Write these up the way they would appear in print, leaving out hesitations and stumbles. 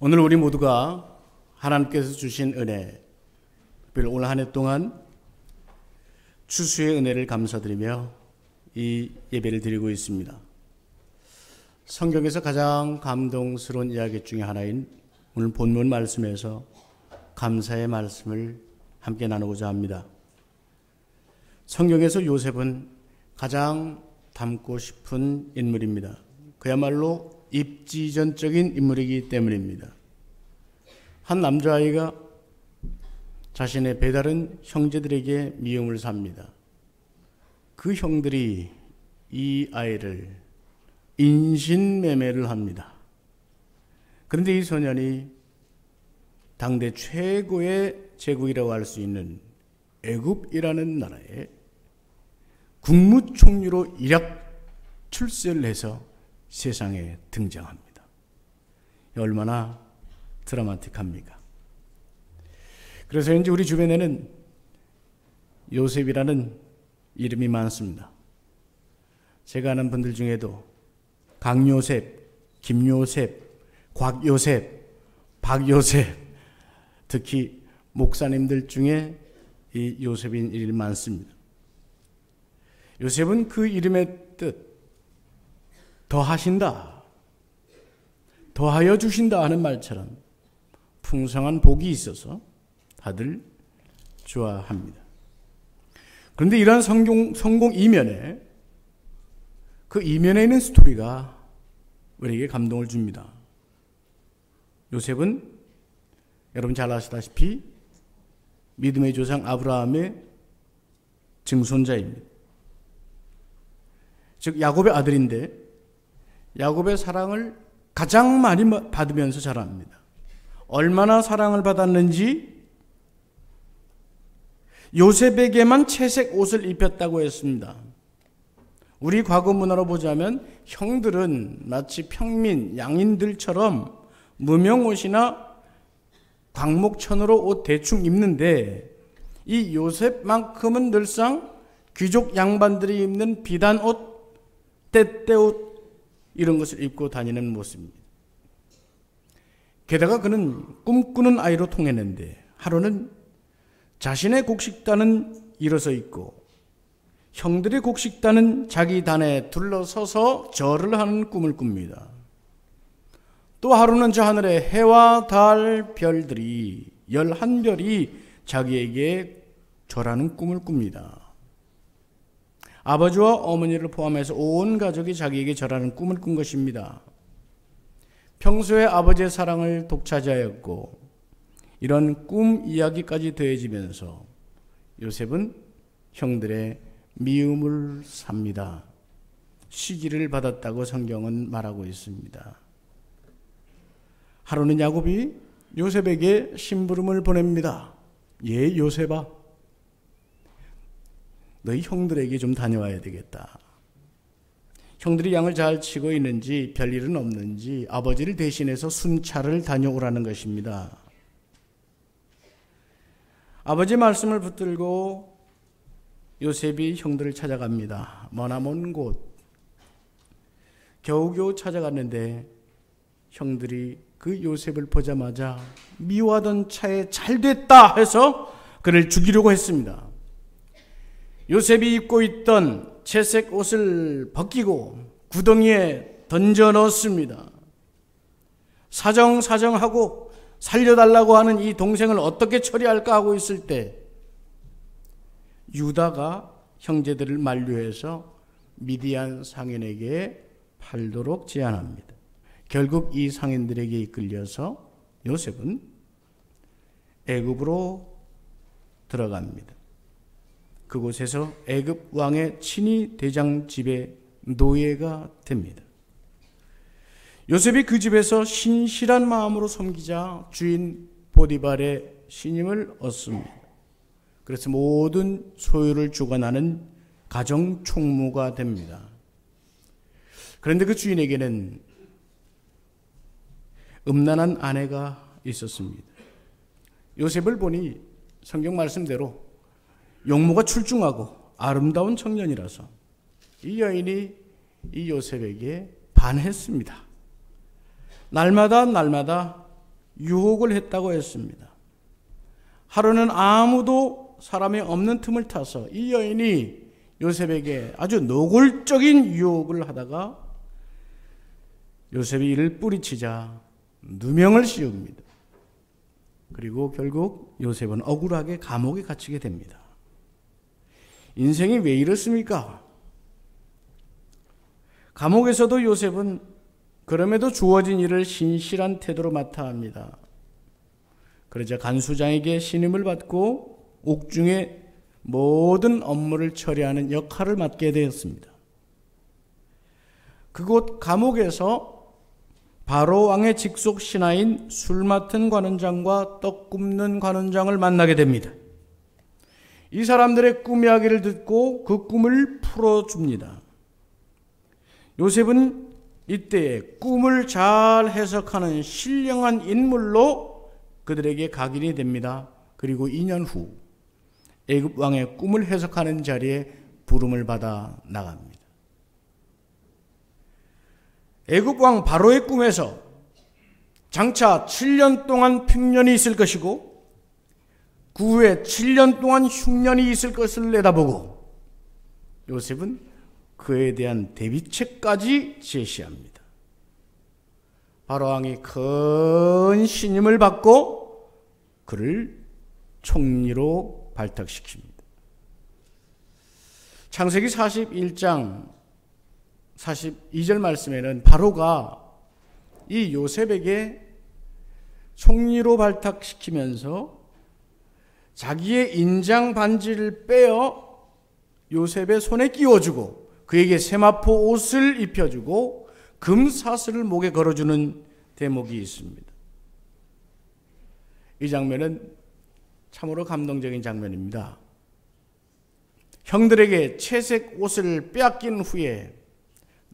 오늘 우리 모두가 하나님께서 주신 은혜, 특별히 올 한 해 동안 추수의 은혜를 감사드리며 이 예배를 드리고 있습니다. 성경에서 가장 감동스러운 이야기 중에 하나인 오늘 본문 말씀에서 감사의 말씀을 함께 나누고자 합니다. 성경에서 요셉은 가장 닮고 싶은 인물입니다. 그야말로 입지전적인 인물이기 때문입니다. 한 남자아이가 자신의 배다른 형제들에게 미움을 삽니다. 그 형들이 이 아이를 인신매매를 합니다. 그런데 이 소년이 당대 최고의 제국이라고 할 수 있는 애굽이라는 나라에 국무총리로 일약 출세를 해서 세상에 등장합니다. 얼마나 드라마틱합니까? 그래서 이제 우리 주변에는 요셉이라는 이름이 많습니다. 제가 아는 분들 중에도 강요셉, 김요셉, 곽요셉, 박요셉, 특히 목사님들 중에 이 요셉인 일이 많습니다. 요셉은 그 이름의 뜻, 더하신다, 더하여 주신다 하는 말처럼 풍성한 복이 있어서 다들 좋아합니다. 그런데 이러한 성공 이면에 그 이면에 있는 스토리가 우리에게 감동을 줍니다. 요셉은 여러분 잘 아시다시피 믿음의 조상 아브라함의 증손자입니다. 즉 야곱의 아들인데 야곱의 사랑을 가장 많이 받으면서 자랍니다. 얼마나 사랑을 받았는지 요셉에게만 채색 옷을 입혔다고 했습니다. 우리 과거 문화로 보자면 형들은 마치 평민, 양인들처럼 무명옷이나 광목천으로 옷 대충 입는데 이 요셉만큼은 늘상 귀족 양반들이 입는 비단옷, 때때옷 이런 것을 입고 다니는 모습입니다. 게다가 그는 꿈꾸는 아이로 통했는데 하루는 자신의 곡식단은 일어서 있고 형들의 곡식단은 자기 단에 둘러서서 절을 하는 꿈을 꿉니다. 또 하루는 저 하늘에 해와 달, 별들이 11별이 자기에게 절하는 꿈을 꿉니다. 아버지와 어머니를 포함해서 온 가족이 자기에게 절하는 꿈을 꾼 것입니다. 평소에 아버지의 사랑을 독차지하였고 이런 꿈 이야기까지 더해지면서 요셉은 형들의 미움을 삽니다. 시기를 받았다고 성경은 말하고 있습니다. 하루는 야곱이 요셉에게 심부름을 보냅니다. 예, 요셉아, 너희 형들에게 좀 다녀와야 되겠다. 형들이 양을 잘 치고 있는지 별일은 없는지 아버지를 대신해서 순찰을 다녀오라는 것입니다. 아버지 말씀을 붙들고 요셉이 형들을 찾아갑니다. 머나먼 곳 겨우겨우 찾아갔는데 형들이 그 요셉을 보자마자 미워하던 차에 잘됐다 해서 그를 죽이려고 했습니다. 요셉이 입고 있던 채색 옷을 벗기고 구덩이에 던져 넣었습니다. 사정하고 살려달라고 하는 이 동생을 어떻게 처리할까 하고 있을 때 유다가 형제들을 만류해서 미디안 상인에게 팔도록 제안합니다. 결국 이 상인들에게 이끌려서 요셉은 애굽으로 들어갑니다. 그곳에서 애굽 왕의 친위 대장 집의 노예가 됩니다. 요셉이 그 집에서 신실한 마음으로 섬기자 주인 보디발의 신임을 얻습니다. 그래서 모든 소유를 주관하는 가정 총무가 됩니다. 그런데 그 주인에게는 음란한 아내가 있었습니다. 요셉을 보니 성경 말씀대로 용모가 출중하고 아름다운 청년이라서 이 여인이 이 요셉에게 반했습니다. 날마다 유혹을 했다고 했습니다. 하루는 아무도 사람이 없는 틈을 타서 이 여인이 요셉에게 아주 노골적인 유혹을 하다가 요셉이 이를 뿌리치자 누명을 씌웁니다. 그리고 결국 요셉은 억울하게 감옥에 갇히게 됩니다. 인생이 왜 이렇습니까? 감옥에서도 요셉은 그럼에도 주어진 일을 신실한 태도로 맡아 합니다. 그러자 간수장에게 신임을 받고 옥중의 모든 업무를 처리하는 역할을 맡게 되었습니다. 그곳 감옥에서 바로 왕의 직속 신하인 술 맡은 관원장과 떡 굽는 관원장을 만나게 됩니다. 이 사람들의 꿈 이야기를 듣고 그 꿈을 풀어줍니다. 요셉은 이때에 꿈을 잘 해석하는 신령한 인물로 그들에게 각인이 됩니다. 그리고 2년 후 애굽 왕의 꿈을 해석하는 자리에 부름을 받아 나갑니다. 애굽 왕 바로의 꿈에서 장차 7년 동안 평년이 있을 것이고 그 후에 7년 동안 흉년이 있을 것을 내다보고 요셉은 그에 대한 대비책까지 제시합니다. 바로 왕이 큰 신임을 받고 그를 총리로 발탁시킵니다. 창세기 41장 42절 말씀에는 바로가 이 요셉에게 총리로 발탁시키면서 자기의 인장 반지를 빼어 요셉의 손에 끼워주고 그에게 세마포 옷을 입혀주고 금사슬을 목에 걸어주는 대목이 있습니다. 이 장면은 참으로 감동적인 장면입니다. 형들에게 채색 옷을 빼앗긴 후에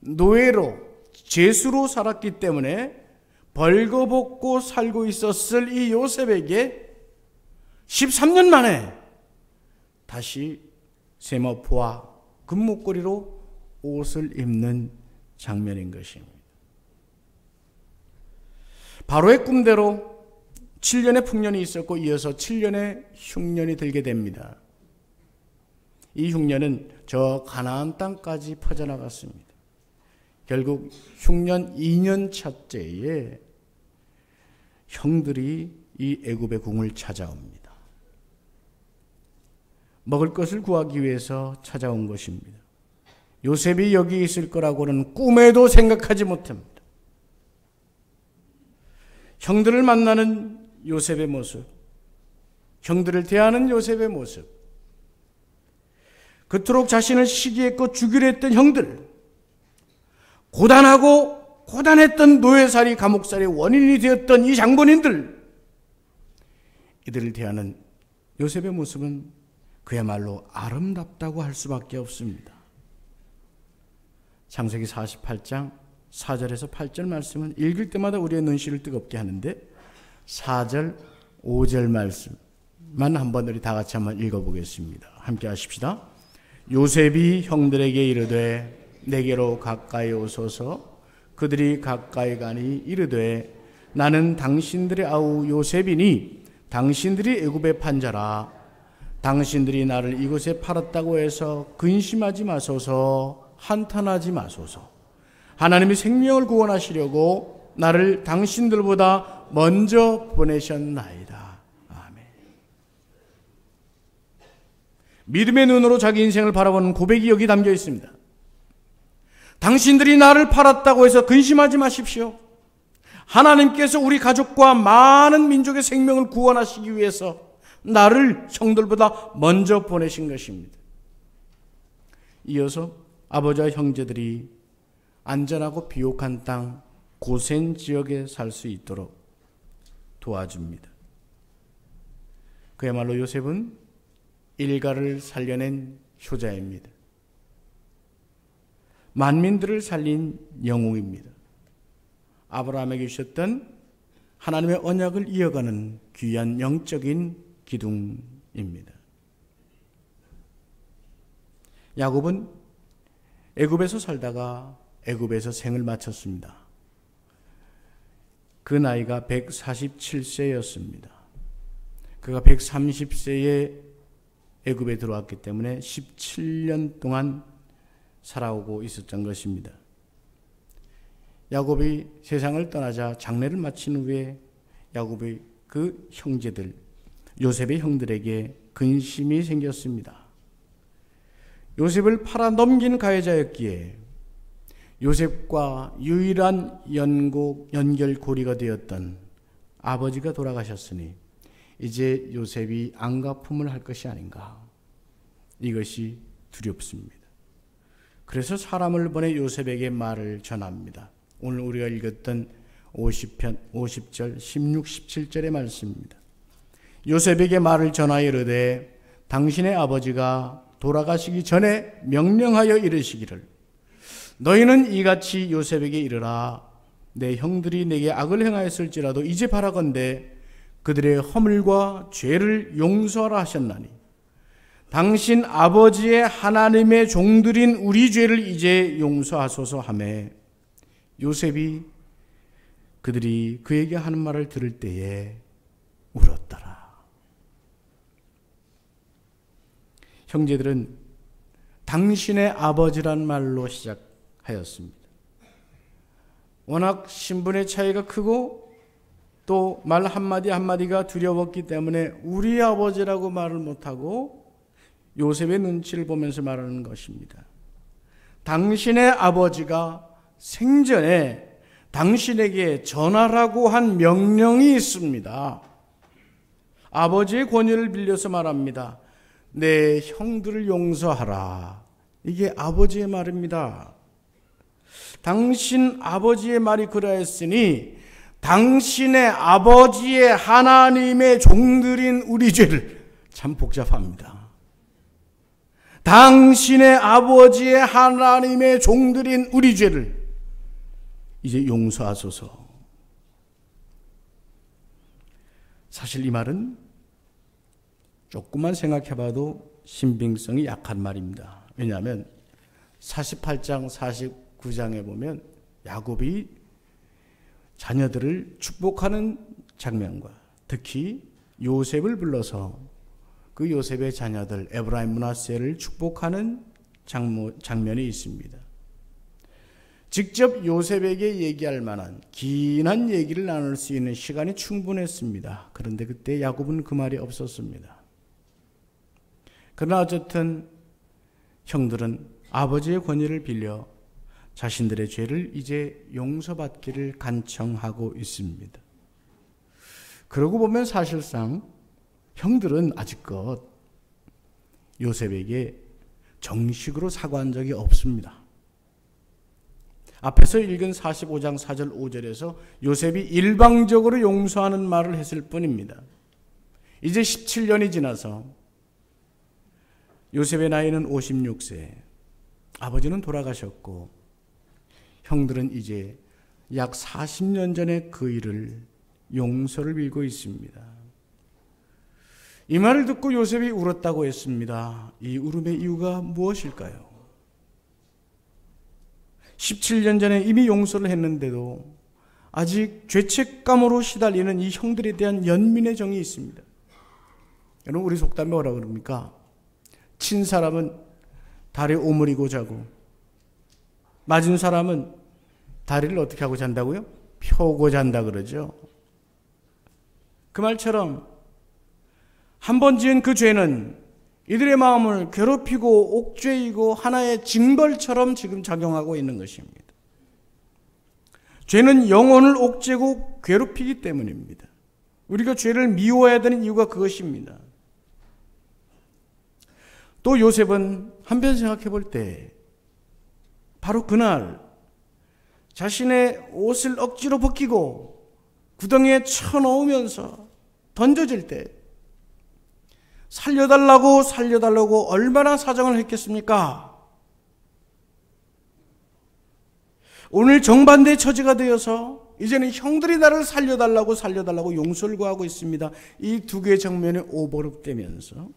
노예로 죄수로 살았기 때문에 벌거벗고 살고 있었을 이 요셉에게 13년 만에 다시 세마포와 금목걸이로 옷을 입는 장면인 것입니다. 바로의 꿈대로 7년의 풍년이 있었고 이어서 7년의 흉년이 들게 됩니다. 이 흉년은 저 가나안 땅까지 퍼져나갔습니다. 결국 흉년 2년 차째에 형들이 이 애굽의 궁을 찾아옵니다. 먹을 것을 구하기 위해서 찾아온 것입니다. 요셉이 여기 있을 거라고는 꿈에도 생각하지 못합니다. 형들을 만나는 요셉의 모습, 형들을 대하는 요셉의 모습, 그토록 자신을 시기했고 죽이려 했던 형들, 고단하고 고단했던 노예살이 감옥살이의 원인이 되었던 이 장본인들, 이들을 대하는 요셉의 모습은 그야말로 아름답다고 할 수밖에 없습니다. 창세기 48장 4절에서 8절 말씀은 읽을 때마다 우리의 눈시를 뜨겁게 하는데 4절, 5절 말씀만 한번 우리 다 같이 한번 읽어보겠습니다. 함께 하십시다. 요셉이 형들에게 이르되 내게로 가까이 오소서. 그들이 가까이 가니 이르되 나는 당신들의 아우 요셉이니 당신들이 애굽의 판자라. 당신들이 나를 이곳에 팔았다고 해서 근심하지 마소서. 한탄하지 마소서. 하나님이 생명을 구원하시려고 나를 당신들보다 먼저 보내셨나이다. 아멘. 믿음의 눈으로 자기 인생을 바라보는 고백이 여기 담겨 있습니다. 당신들이 나를 팔았다고 해서 근심하지 마십시오. 하나님께서 우리 가족과 많은 민족의 생명을 구원하시기 위해서 나를 형들보다 먼저 보내신 것입니다. 이어서 아버지와 형제들이 안전하고 비옥한 땅 고센 지역에 살 수 있도록 도와줍니다. 그야말로 요셉은 일가를 살려낸 효자입니다. 만민들을 살린 영웅입니다. 아브라함에게 주셨던 하나님의 언약을 이어가는 귀한 영적인 기둥입니다. 야곱은 애굽에서 살다가 애굽에서 생을 마쳤습니다. 그 나이가 147세였습니다. 그가 130세에 애굽에 들어왔기 때문에 17년 동안 살아오고 있었던 것입니다. 야곱이 세상을 떠나자 장례를 마친 후에 야곱의 그 형제들, 요셉의 형들에게 근심이 생겼습니다. 요셉을 팔아 넘긴 가해자였기에 요셉과 유일한 연결고리가 되었던 아버지가 돌아가셨으니 이제 요셉이 안갚음을 할 것이 아닌가. 이것이 두렵습니다. 그래서 사람을 보내 요셉에게 말을 전합니다. 오늘 우리가 읽었던 50편 50절 16, 17절의 말씀입니다. 요셉에게 말을 전하여 이르되 당신의 아버지가 돌아가시기 전에 명령하여 이르시기를 너희는 이같이 요셉에게 이르라. 내 형들이 내게 악을 행하였을지라도 이제 바라건대 그들의 허물과 죄를 용서하라 하셨나니 당신 아버지의 하나님의 종들인 우리 죄를 이제 용서하소서 하매 요셉이 그들이 그에게 하는 말을 들을 때에 울었더라. 형제들은 당신의 아버지란 말로 시작하였습니다. 워낙 신분의 차이가 크고 또 말 한마디 한마디가 두려웠기 때문에 우리 아버지라고 말을 못하고 요셉의 눈치를 보면서 말하는 것입니다. 당신의 아버지가 생전에 당신에게 전하라고 한 명령이 있습니다. 아버지의 권위를 빌려서 말합니다. 내 형들을 용서하라. 이게 아버지의 말입니다. 당신 아버지의 말이 그러했으니 당신의 아버지의 하나님의 종들인 우리 죄를, 참 복잡합니다. 당신의 아버지의 하나님의 종들인 우리 죄를 이제 용서하소서. 사실 이 말은 조금만 생각해봐도 신빙성이 약한 말입니다. 왜냐하면 48장 49장에 보면 야곱이 자녀들을 축복하는 장면과 특히 요셉을 불러서 그 요셉의 자녀들 에브라임 므낫세를 축복하는 장면이 있습니다. 직접 요셉에게 얘기할 만한 긴한 얘기를 나눌 수 있는 시간이 충분했습니다. 그런데 그때 야곱은 그 말이 없었습니다. 그러나 어쨌든 형들은 아버지의 권위를 빌려 자신들의 죄를 이제 용서받기를 간청하고 있습니다. 그러고 보면 사실상 형들은 아직껏 요셉에게 정식으로 사과한 적이 없습니다. 앞에서 읽은 45장 4절 5절에서 요셉이 일방적으로 용서하는 말을 했을 뿐입니다. 이제 17년이 지나서 요셉의 나이는 56세, 아버지는 돌아가셨고 형들은 이제 약 40년 전에 그 일을 용서를 빌고 있습니다. 이 말을 듣고 요셉이 울었다고 했습니다. 이 울음의 이유가 무엇일까요? 17년 전에 이미 용서를 했는데도 아직 죄책감으로 시달리는 이 형들에 대한 연민의 정이 있습니다. 여러분, 우리 속담에 뭐라 그럽니까? 친 사람은 다리 오므리고 자고 맞은 사람은 다리를 어떻게 하고 잔다고요? 펴고 잔다 그러죠. 그 말처럼 한 번 지은 그 죄는 이들의 마음을 괴롭히고 옥죄이고 하나의 징벌처럼 지금 작용하고 있는 것입니다. 죄는 영혼을 옥죄고 괴롭히기 때문입니다. 우리가 죄를 미워해야 되는 이유가 그것입니다. 또 요셉은 한편 생각해 볼 때 바로 그날 자신의 옷을 억지로 벗기고 구덩이에 쳐넣으면서 던져질 때 살려달라고 얼마나 사정을 했겠습니까? 오늘 정반대의 처지가 되어서 이제는 형들이 나를 살려달라고 용서를 구하고 있습니다. 이 두 개의 정면이 오버랩되면서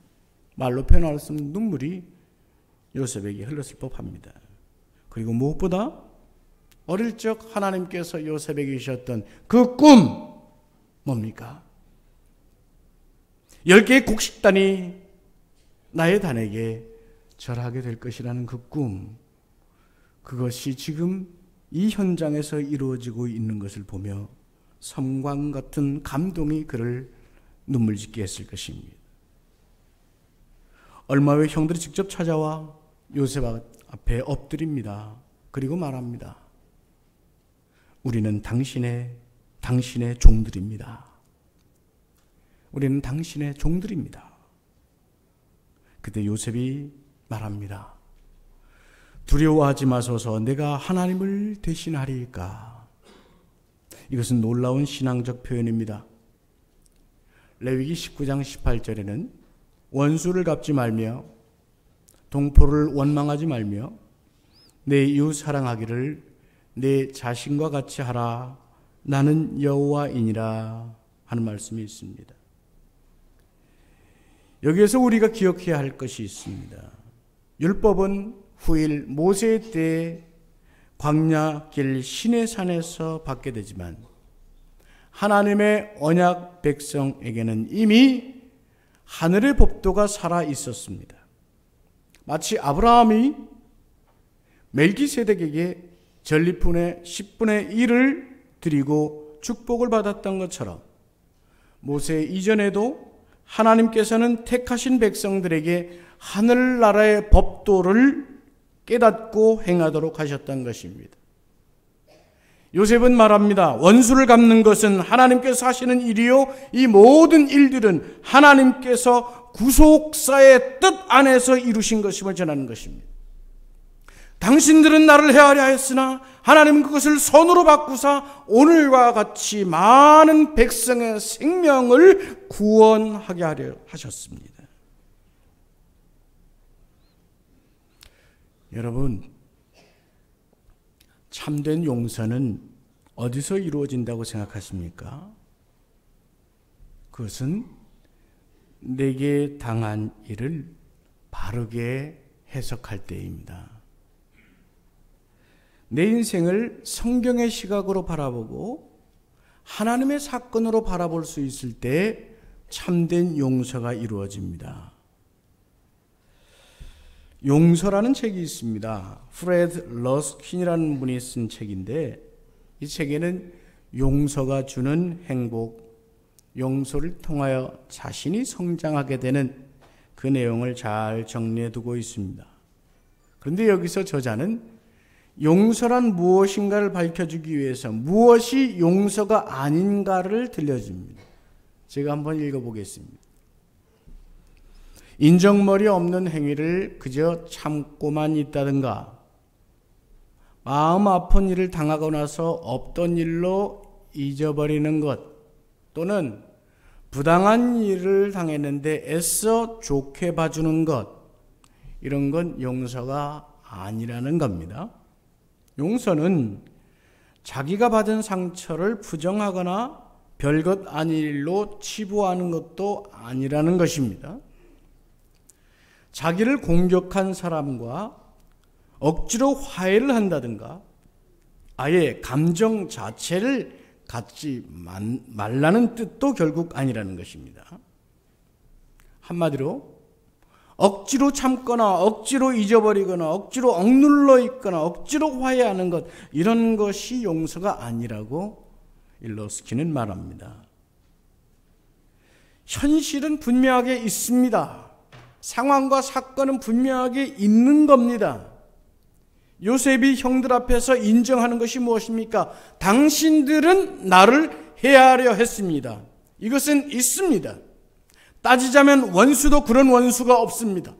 말로 표현할 수 없는 눈물이 요셉에게 흘렀을 법합니다. 그리고 무엇보다 어릴 적 하나님께서 요셉에게 주셨던 그 꿈 뭡니까? 10개의 곡식단이 나의 단에게 절하게 될 것이라는 그 꿈, 그것이 지금 이 현장에서 이루어지고 있는 것을 보며 섬광 같은 감동이 그를 눈물 짓게 했을 것입니다. 얼마 후에 형들이 직접 찾아와 요셉 앞에 엎드립니다. 그리고 말합니다. 우리는 당신의 종들입니다. 우리는 당신의 종들입니다. 그때 요셉이 말합니다. 두려워하지 마소서. 내가 하나님을 대신하리이까. 이것은 놀라운 신앙적 표현입니다. 레위기 19장 18절에는 원수를 갚지 말며 동포를 원망하지 말며 내 이웃 사랑하기를 내 자신과 같이 하라. 나는 여호와이니라 하는 말씀이 있습니다. 여기에서 우리가 기억해야 할 것이 있습니다. 율법은 후일 모세 때 광야길 시내산에서 받게 되지만 하나님의 언약 백성에게는 이미 하늘의 법도가 살아 있었습니다. 마치 아브라함이 멜기세덱에게 전리품의 10분의 1을 드리고 축복을 받았던 것처럼 모세 이전에도 하나님께서는 택하신 백성들에게 하늘나라의 법도를 깨닫고 행하도록 하셨던 것입니다. 요셉은 말합니다. 원수를 갚는 것은 하나님께서 하시는 일이요, 이 모든 일들은 하나님께서 구속사의 뜻 안에서 이루신 것임을 전하는 것입니다. 당신들은 나를 헤아려 하였으나 하나님은 그것을 선으로 바꾸사 오늘과 같이 많은 백성의 생명을 구원하게 하려 하셨습니다. 여러분, 참된 용서는 어디서 이루어진다고 생각하십니까? 그것은 내게 당한 일을 바르게 해석할 때입니다. 내 인생을 성경의 시각으로 바라보고 하나님의 사건으로 바라볼 수 있을 때 참된 용서가 이루어집니다. 용서라는 책이 있습니다. 프레드 러스킨이라는 분이 쓴 책인데 이 책에는 용서가 주는 행복, 용서를 통하여 자신이 성장하게 되는 그 내용을 잘 정리해 두고 있습니다. 그런데 여기서 저자는 용서란 무엇인가를 밝혀주기 위해서 무엇이 용서가 아닌가를 들려줍니다. 제가 한번 읽어보겠습니다. 인정머리 없는 행위를 그저 참고만 있다든가, 마음 아픈 일을 당하고 나서 없던 일로 잊어버리는 것, 또는 부당한 일을 당했는데 애써 좋게 봐주는 것, 이런 건 용서가 아니라는 겁니다. 용서는 자기가 받은 상처를 부정하거나 별것 아닌 일로 치부하는 것도 아니라는 것입니다. 자기를 공격한 사람과 억지로 화해를 한다든가 아예 감정 자체를 갖지 말라는 뜻도 결국 아니라는 것입니다. 한마디로 억지로 참거나 억지로 잊어버리거나 억지로 억눌러 있거나 억지로 화해하는 것, 이런 것이 용서가 아니라고 러스킨은 말합니다. 현실은 분명하게 있습니다. 상황과 사건은 분명하게 있는 겁니다. 요셉이 형들 앞에서 인정하는 것이 무엇입니까? 당신들은 나를 해하려 했습니다. 이것은 있습니다. 따지자면 원수도 그런 원수가 없습니다.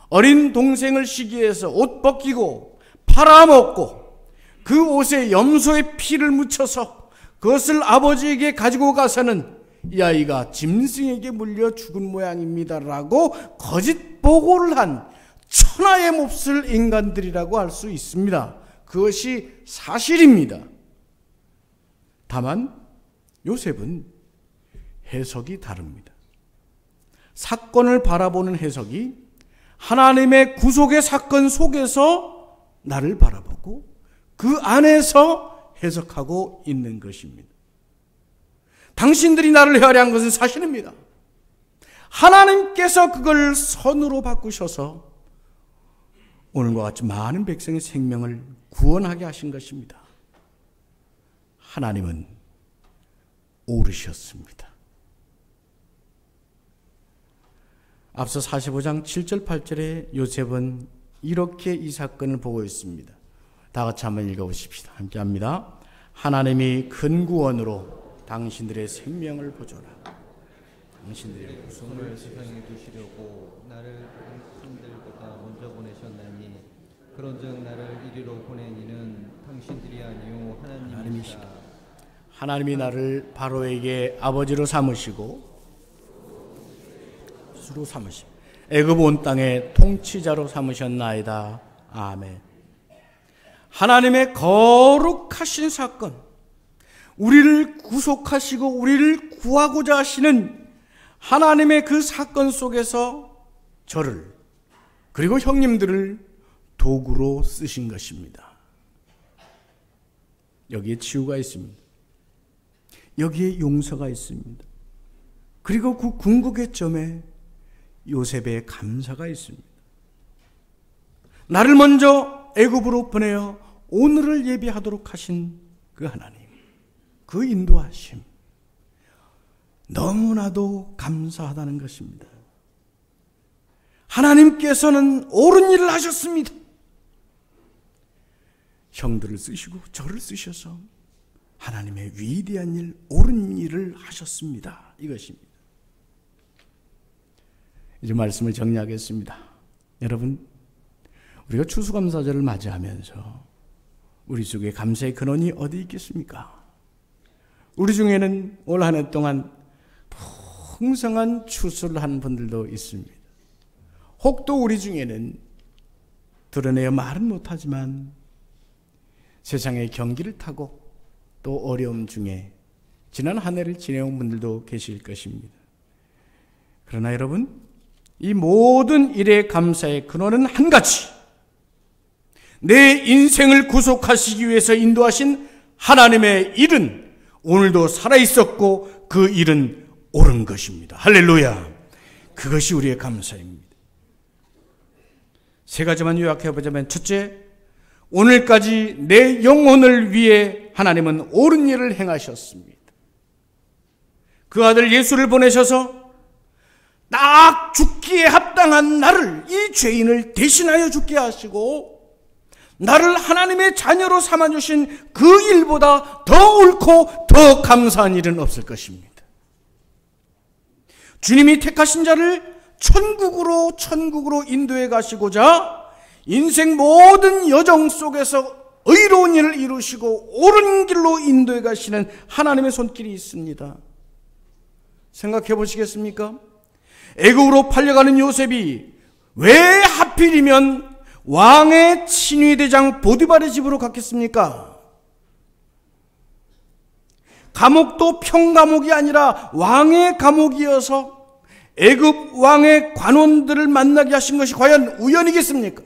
어린 동생을 시기해서 옷 벗기고 팔아먹고 그 옷에 염소의 피를 묻혀서 그것을 아버지에게 가지고 가서는 이 아이가 짐승에게 물려 죽은 모양입니다라고 거짓 보고를 한 천하의 몹쓸 인간들이라고 할 수 있습니다. 그것이 사실입니다. 다만 요셉은 해석이 다릅니다. 사건을 바라보는 해석이 하나님의 구속의 사건 속에서 나를 바라보고 그 안에서 해석하고 있는 것입니다. 당신들이 나를 헤아려 한 것은 사실입니다. 하나님께서 그걸 선으로 바꾸셔서 오늘과 같이 많은 백성의 생명을 구원하게 하신 것입니다. 하나님은 오르셨습니다. 앞서 45장 7절 8절에 요셉은 이렇게 이 사건을 보고 있습니다. 다 같이 한번 읽어보십시다. 함께 합니다. 하나님이 큰 구원으로 당신들의 생명을 보존하 당신들의 구속을 세상에 두시려고 나를 당신들보다 먼저 보내셨나니 그런즉 나를 이리로 보낸 이는 당신들이 아니요 하나님이시다. 하나님이 나를 바로에게 아버지로 삼으시고 주로 삼으시고 애굽 온 땅의 통치자로 삼으셨나이다. 아멘. 하나님의 거룩하신 사건, 우리를 구속하시고 우리를 구하고자 하시는 하나님의 그 사건 속에서 저를 그리고 형님들을 도구로 쓰신 것입니다. 여기에 치유가 있습니다. 여기에 용서가 있습니다. 그리고 그 궁극의 점에 요셉의 감사가 있습니다. 나를 먼저 애굽으로 보내어 오늘을 예비하도록 하신 그 하나님, 그 인도하심, 너무나도 감사하다는 것입니다. 하나님께서는 옳은 일을 하셨습니다. 형들을 쓰시고 저를 쓰셔서 하나님의 위대한 일, 옳은 일을 하셨습니다. 이것입니다. 이제 말씀을 정리하겠습니다. 여러분, 우리가 추수감사절을 맞이하면서 우리 속에 감사의 근원이 어디 있겠습니까? 우리 중에는 올 한 해 동안 풍성한 추수를 한 분들도 있습니다. 혹 또 우리 중에는 드러내어 말은 못하지만 세상의 경기를 타고 또 어려움 중에 지난 한 해를 지내온 분들도 계실 것입니다. 그러나 여러분, 이 모든 일의 감사의 근원은 한 가지, 내 인생을 구속하시기 위해서 인도하신 하나님의 일은 오늘도 살아있었고 그 일은 옳은 것입니다. 할렐루야. 그것이 우리의 감사입니다. 세 가지만 요약해보자면, 첫째, 오늘까지 내 영혼을 위해 하나님은 옳은 일을 행하셨습니다. 그 아들 예수를 보내셔서 딱 죽기에 합당한 나를, 이 죄인을 대신하여 죽게 하시고 나를 하나님의 자녀로 삼아주신 그 일보다 더 옳고 더 감사한 일은 없을 것입니다. 주님이 택하신 자를 천국으로 인도해 가시고자 인생 모든 여정 속에서 의로운 일을 이루시고 옳은 길로 인도해 가시는 하나님의 손길이 있습니다. 생각해 보시겠습니까? 애굽으로 팔려가는 요셉이 왜 하필이면 왕의 친위대장 보디발의 집으로 갔겠습니까? 감옥도 평감옥이 아니라 왕의 감옥이어서 애굽 왕의 관원들을 만나게 하신 것이 과연 우연이겠습니까?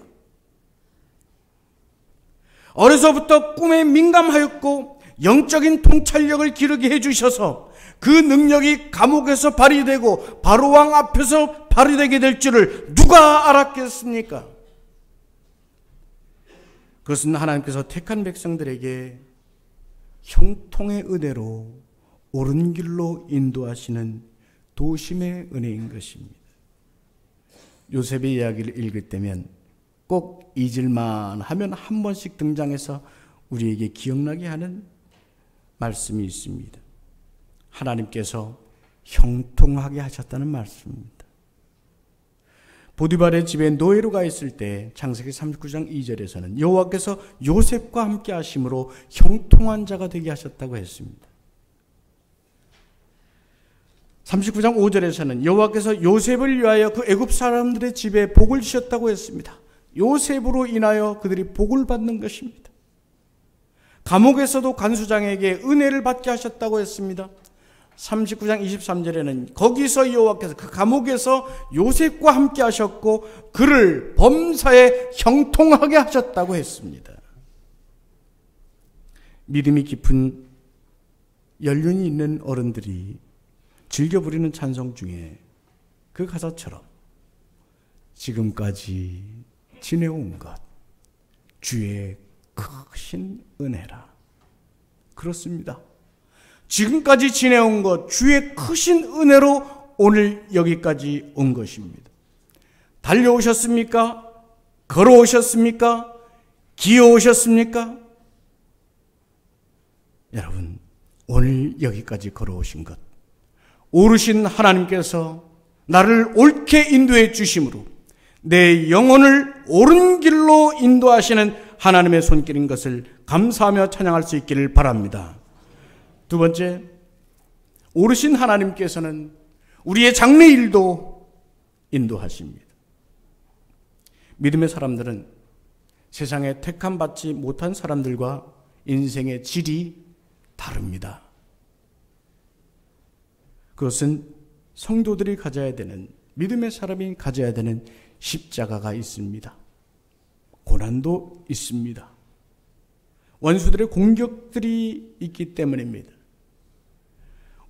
어려서부터 꿈에 민감하였고 영적인 통찰력을 기르게 해주셔서 그 능력이 감옥에서 발휘되고 바로왕 앞에서 발휘되게 될 줄을 누가 알았겠습니까? 그것은 하나님께서 택한 백성들에게 형통의 은혜로 옳은 길로 인도하시는 도심의 은혜인 것입니다. 요셉의 이야기를 읽을 때면 꼭 잊을만 하면 한 번씩 등장해서 우리에게 기억나게 하는 말씀이 있습니다. 하나님께서 형통하게 하셨다는 말씀입니다. 보디발의 집에 노예로 가 있을 때 창세기 39장 2절에서는 여호와께서 요셉과 함께 하심으로 형통한 자가 되게 하셨다고 했습니다. 39장 5절에서는 여호와께서 요셉을 위하여 그 애굽 사람들의 집에 복을 주셨다고 했습니다. 요셉으로 인하여 그들이 복을 받는 것입니다. 감옥에서도 간수장에게 은혜를 받게 하셨다고 했습니다. 39장 23절에는 거기서 여호와께서 그 감옥에서 요셉과 함께 하셨고 그를 범사에 형통하게 하셨다고 했습니다. 믿음이 깊은 연륜이 있는 어른들이 즐겨 부르는 찬송 중에 그 가사처럼 지금까지 지내온 것 주의 크신 은혜라. 그렇습니다. 지금까지 지내온 것 주의 크신 은혜로 오늘 여기까지 온 것입니다. 달려오셨습니까? 걸어오셨습니까? 기어오셨습니까? 여러분, 오늘 여기까지 걸어오신 것, 오르신 하나님께서 나를 옳게 인도해 주심으로 내 영혼을 옳은 길로 인도하시는 하나님의 손길인 것을 감사하며 찬양할 수 있기를 바랍니다. 두 번째, 오르신 하나님께서는 우리의 장래일도 인도하십니다. 믿음의 사람들은 세상에 택함받지 못한 사람들과 인생의 질이 다릅니다. 그것은 성도들이 가져야 되는, 믿음의 사람이 가져야 되는 십자가가 있습니다. 고난도 있습니다. 원수들의 공격들이 있기 때문입니다.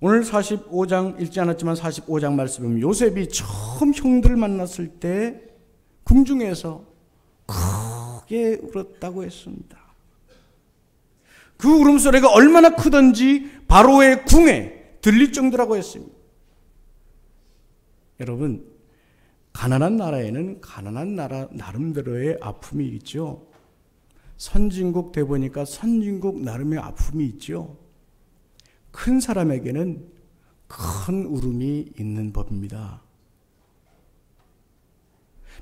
오늘 45장 읽지 않았지만 45장 말씀은 요셉이 처음 형들을 만났을 때 궁중에서 크게 울었다고 했습니다. 그 울음소리가 얼마나 크던지 바로의 궁에 들릴 정도라고 했습니다. 여러분, 가난한 나라에는 가난한 나라 나름대로의 아픔이 있죠. 선진국 돼 보니까 선진국 나름의 아픔이 있죠. 큰 사람에게는 큰 울음이 있는 법입니다.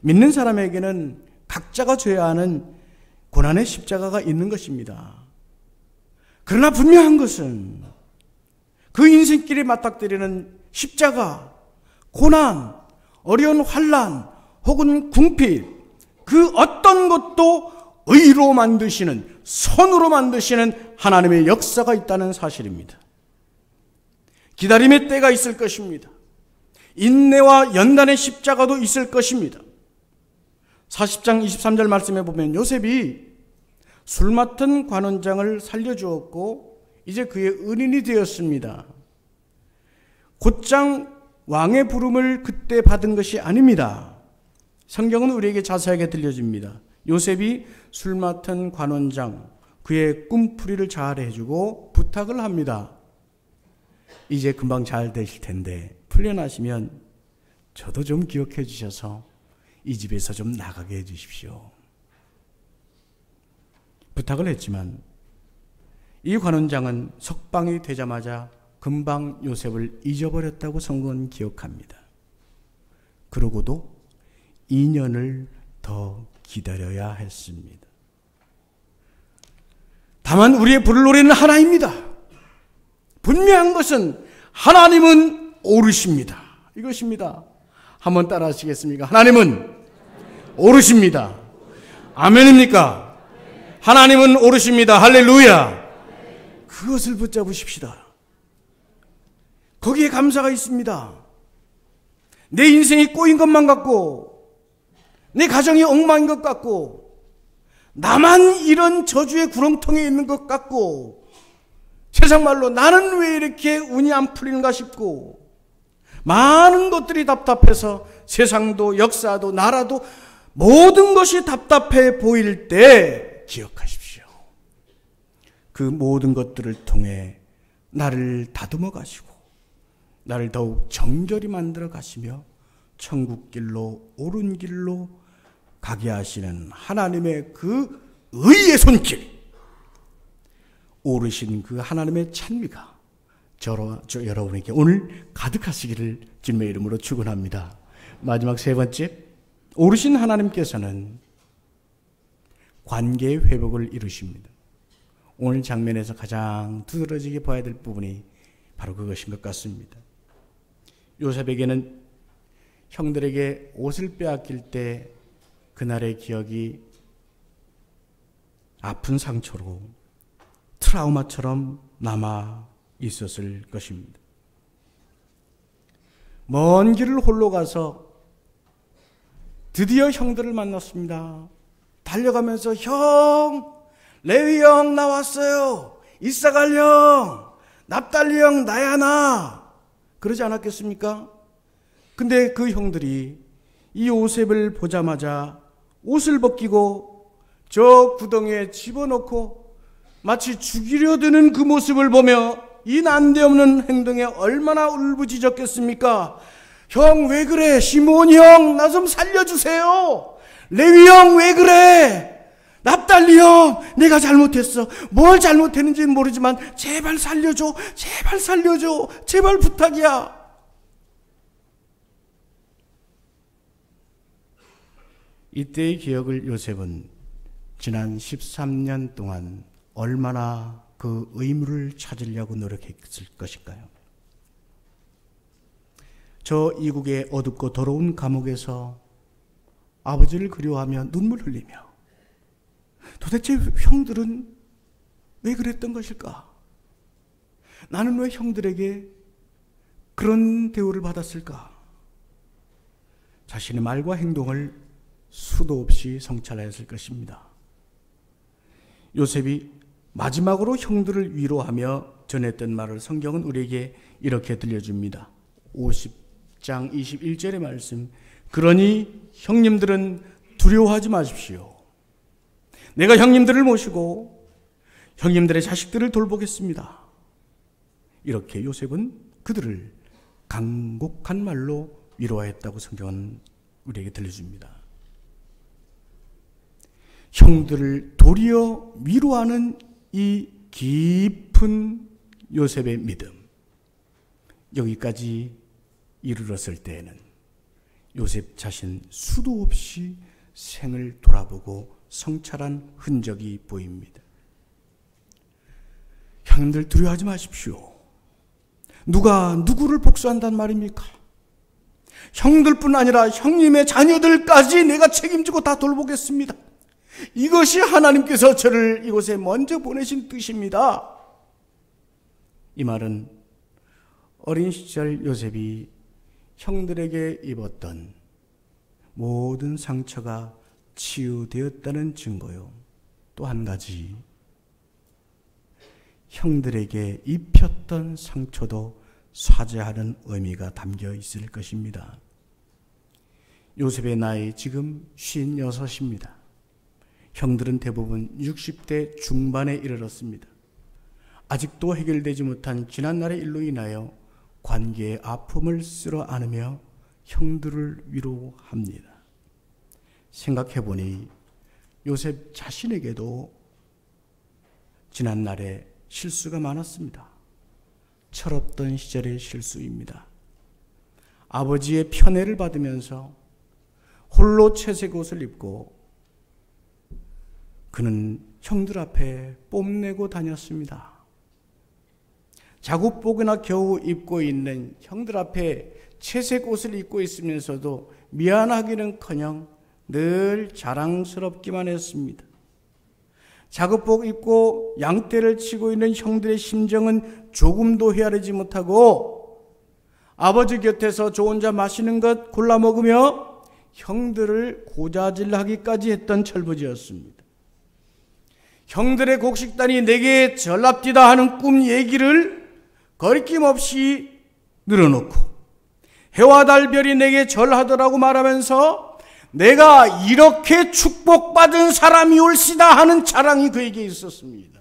믿는 사람에게는 각자가 져야 하는 고난의 십자가가 있는 것입니다. 그러나 분명한 것은 그 인생길에 맞닥뜨리는 십자가, 고난, 어려운 환난 혹은 궁핍, 그 어떤 것도 의로 만드시는, 선으로 만드시는 하나님의 역사가 있다는 사실입니다. 기다림의 때가 있을 것입니다. 인내와 연단의 십자가도 있을 것입니다. 40장 23절 말씀에 보면 요셉이 술 맡은 관원장을 살려주었고 이제 그의 은인이 되었습니다. 곧장 왕의 부름을 그때 받은 것이 아닙니다. 성경은 우리에게 자세하게 들려줍니다. 요셉이 술 맡은 관원장, 그의 꿈풀이를 잘 해주고 부탁을 합니다. 이제 금방 잘 되실 텐데 풀려나시면 저도 좀 기억해 주셔서 이 집에서 좀 나가게 해 주십시오. 부탁을 했지만 이 관원장은 석방이 되자마자 금방 요셉을 잊어버렸다고 성경은 기억합니다. 그러고도 2년을 더 기다려야 했습니다. 다만 우리의 부를 노래는 하나입니다. 분명한 것은 하나님은 오르십니다. 이것입니다. 한번 따라 하시겠습니까? 하나님은 오르십니다. 아멘입니까? 하나님은 오르십니다. 할렐루야. 그것을 붙잡으십시다. 거기에 감사가 있습니다. 내 인생이 꼬인 것만 같고 내 가정이 엉망인 것 같고 나만 이런 저주의 구렁텅이에 있는 것 같고 세상 말로 나는 왜 이렇게 운이 안 풀리는가 싶고 많은 것들이 답답해서 세상도 역사도 나라도 모든 것이 답답해 보일 때 기억하십시오. 그 모든 것들을 통해 나를 다듬어 가시고 나를 더욱 정결히 만들어 가시며 천국 길로 옳은 길로 가게 하시는 하나님의 그 의의 손길, 오르신 그 하나님의 찬미가 저 여러분에게 오늘 가득하시기를 주님의 이름으로 축원합니다. 마지막 세 번째, 오르신 하나님께서는 관계의 회복을 이루십니다. 오늘 장면에서 가장 두드러지게 봐야 될 부분이 바로 그것인 것 같습니다. 요셉에게는 형들에게 옷을 빼앗길 때 그날의 기억이 아픈 상처로 트라우마처럼 남아 있었을 것입니다. 먼 길을 홀로 가서 드디어 형들을 만났습니다. 달려가면서 형, 레위 형 나왔어요. 이사갈 형, 납달리 형, 나야 나. 그러지 않았겠습니까? 근데 그 형들이 이 요셉을 보자마자 옷을 벗기고 저 구덩이에 집어넣고 마치 죽이려 드는 그 모습을 보며 이 난데없는 행동에 얼마나 울부짖었겠습니까? 형 왜 그래? 시몬 형 나 좀 살려주세요. 레위 형 왜 그래? 납달리 형 내가 잘못했어. 뭘 잘못했는지는 모르지만 제발 살려줘. 제발 살려줘. 제발 부탁이야. 이때의 기억을 요셉은 지난 13년 동안 얼마나 그 의무를 찾으려고 노력했을 것일까요? 저 이국의 어둡고 더러운 감옥에서 아버지를 그리워하며 눈물 흘리며 도대체 형들은 왜 그랬던 것일까? 나는 왜 형들에게 그런 대우를 받았을까? 자신의 말과 행동을 수도 없이 성찰하였을 것입니다. 요셉이 마지막으로 형들을 위로하며 전했던 말을 성경은 우리에게 이렇게 들려줍니다. 50장 21절의 말씀. 그러니 형님들은 두려워하지 마십시오. 내가 형님들을 모시고 형님들의 자식들을 돌보겠습니다. 이렇게 요셉은 그들을 간곡한 말로 위로하였다고 성경은 우리에게 들려줍니다. 형들을 도리어 위로하는 이 깊은 요셉의 믿음, 여기까지 이르렀을 때에는 요셉 자신 수도 없이 생을 돌아보고 성찰한 흔적이 보입니다. 형님들 두려워하지 마십시오. 누가 누구를 복수한단 말입니까? 형들뿐 아니라 형님의 자녀들까지 내가 책임지고 다 돌보겠습니다. 이것이 하나님께서 저를 이곳에 먼저 보내신 뜻입니다. 이 말은 어린 시절 요셉이 형들에게 입었던 모든 상처가 치유되었다는 증거요. 또 한 가지, 형들에게 입혔던 상처도 사죄하는 의미가 담겨 있을 것입니다. 요셉의 나이 지금 56입니다. 형들은 대부분 60대 중반에 이르렀습니다. 아직도 해결되지 못한 지난날의 일로 인하여 관계의 아픔을 쓸어 안으며 형들을 위로합니다. 생각해보니 요셉 자신에게도 지난날에 실수가 많았습니다. 철없던 시절의 실수입니다. 아버지의 편애를 받으면서 홀로 채색 옷을 입고 그는 형들 앞에 뽐내고 다녔습니다. 작업복이나 겨우 입고 있는 형들 앞에 채색 옷을 입고 있으면서도 미안하기는커녕 늘 자랑스럽기만 했습니다. 작업복 입고 양떼를 치고 있는 형들의 심정은 조금도 헤아리지 못하고 아버지 곁에서 저 혼자 맛있는 것 골라 먹으며 형들을 고자질하기까지 했던 철부지였습니다. 형들의 곡식단이 내게 전랍디다 하는 꿈 얘기를 거리낌 없이 늘어놓고 해와 달 별이 내게 절하더라고 말하면서 내가 이렇게 축복받은 사람이 올시다 하는 자랑이 그에게 있었습니다.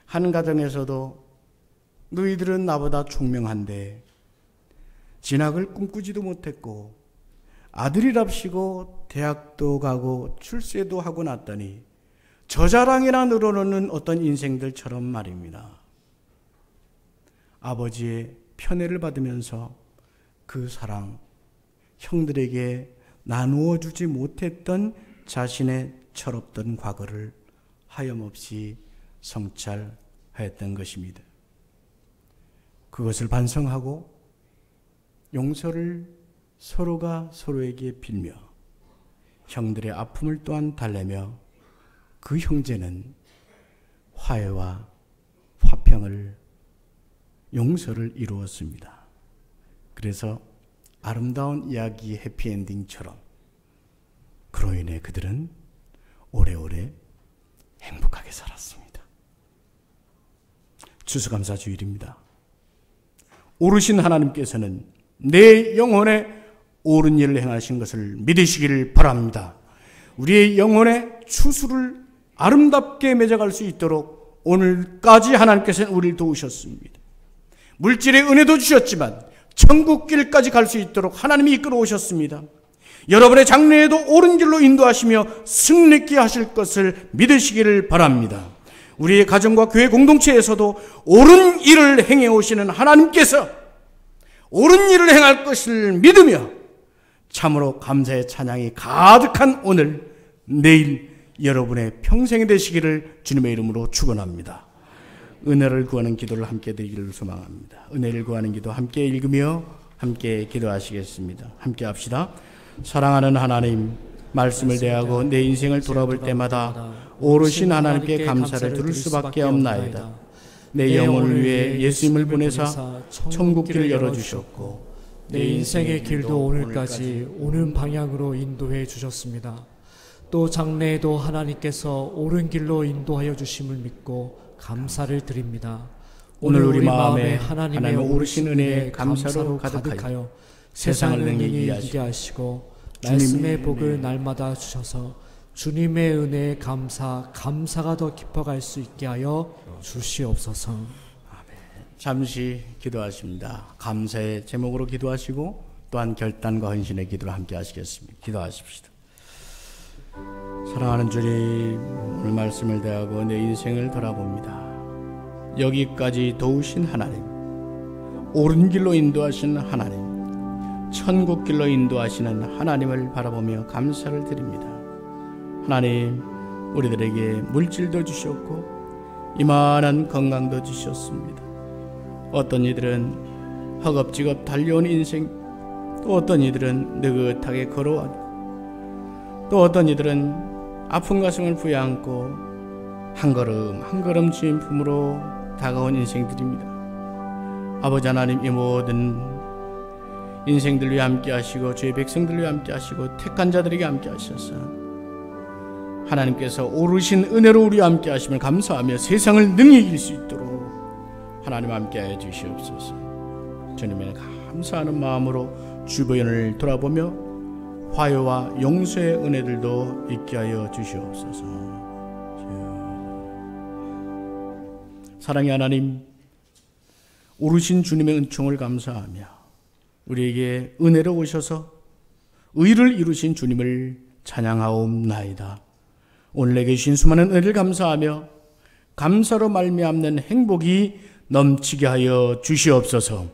한 가정에서도 너희들은 나보다 총명한데 진학을 꿈꾸지도 못했고 아들이랍시고 대학도 가고 출세도 하고 났더니 저 자랑이나 늘어놓는 어떤 인생들처럼 말입니다. 아버지의 편애를 받으면서 그 사랑, 형들에게 나누어 주지 못했던 자신의 철없던 과거를 하염없이 성찰하였던 것입니다. 그것을 반성하고 용서를 서로가 서로에게 빌며 형들의 아픔을 또한 달래며 그 형제는 화해와 화평을 용서를 이루었습니다. 그래서 아름다운 이야기의 해피엔딩처럼 그로 인해 그들은 오래오래 행복하게 살았습니다. 추수감사주일입니다. 오르신 하나님께서는 내 영혼에 옳은 일을 행하신 것을 믿으시기를 바랍니다. 우리의 영혼의 추수를 아름답게 맺어갈 수 있도록 오늘까지 하나님께서는 우리를 도우셨습니다. 물질의 은혜도 주셨지만 천국길까지 갈 수 있도록 하나님이 이끌어 오셨습니다. 여러분의 장래에도 옳은 길로 인도하시며 승리케 하실 것을 믿으시기를 바랍니다. 우리의 가정과 교회 공동체에서도 옳은 일을 행해 오시는 하나님께서 옳은 일을 행할 것을 믿으며 참으로 감사의 찬양이 가득한 오늘, 내일 여러분의 평생이 되시기를 주님의 이름으로 축원합니다. 은혜를 구하는 기도를 함께 드리기를 소망합니다. 은혜를 구하는 기도 함께 읽으며 함께 기도하시겠습니다. 함께 합시다. 사랑하는 하나님, 말씀을 대하고 내 인생을 돌아볼 때마다 오르신 하나님께 감사를 드릴 수밖에 없나이다. 내 영혼을 위해 예수님을 보내사 천국길을 열어주셨고 내 인생의 길도 오늘까지 옳은 방향으로 인도해 주셨습니다. 또 장래에도 하나님께서 옳은 길로 인도하여 주심을 믿고 감사를 드립니다. 오늘 우리 마음에 하나님의 오르신 은혜에 감사로 가득하여 세상을 능히 이기게 하시고 말씀의 복을 날마다 주셔서 주님의 은혜에 감사가 더 깊어갈 수 있게 하여 주시옵소서. 잠시 기도하십니다. 감사의 제목으로 기도하시고 또한 결단과 헌신의 기도를 함께 하시겠습니다. 기도하십시다. 사랑하는 주님, 오늘 말씀을 대하고 내 인생을 돌아봅니다. 여기까지 도우신 하나님, 옳은 길로 인도하신 하나님, 천국 길로 인도하시는 하나님을 바라보며 감사를 드립니다. 하나님, 우리들에게 물질도 주셨고 이만한 건강도 주셨습니다. 어떤 이들은 허겁지겁 달려온 인생, 또 어떤 이들은 느긋하게 걸어왔고, 또 어떤 이들은 아픈 가슴을 부여안고 한 걸음 한 걸음 주님 품으로 다가온 인생들입니다. 아버지 하나님, 이 모든 인생들 위해 함께 하시고 주의 백성들 위해 함께 하시고 택한 자들에게 함께 하셔서 하나님께서 오르신 은혜로 우리와 함께 하심을 감사하며 세상을 능히 이길 수 있도록 하나님 함께하여 주시옵소서. 주님의 감사하는 마음으로 주변을 돌아보며 화요와 용서의 은혜들도 있게 하여 주시옵소서. 사랑의 하나님, 오르신 주님의 은총을 감사하며 우리에게 은혜로 오셔서 의를 이루신 주님을 찬양하옵나이다. 오늘 내게 주신 수많은 은혜를 감사하며 감사로 말미암는 행복이 넘치게 하여 주시옵소서.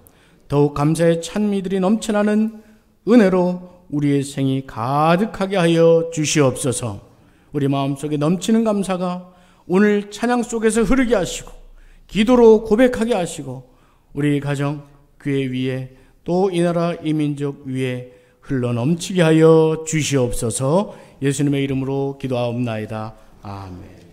더욱 감사의 찬미들이 넘쳐나는 은혜로 우리의 생이 가득하게 하여 주시옵소서. 우리 마음속에 넘치는 감사가 오늘 찬양 속에서 흐르게 하시고 기도로 고백하게 하시고 우리 가정, 교회 위에 또 이 나라 이 민족 위에 흘러넘치게 하여 주시옵소서. 예수님의 이름으로 기도하옵나이다. 아멘.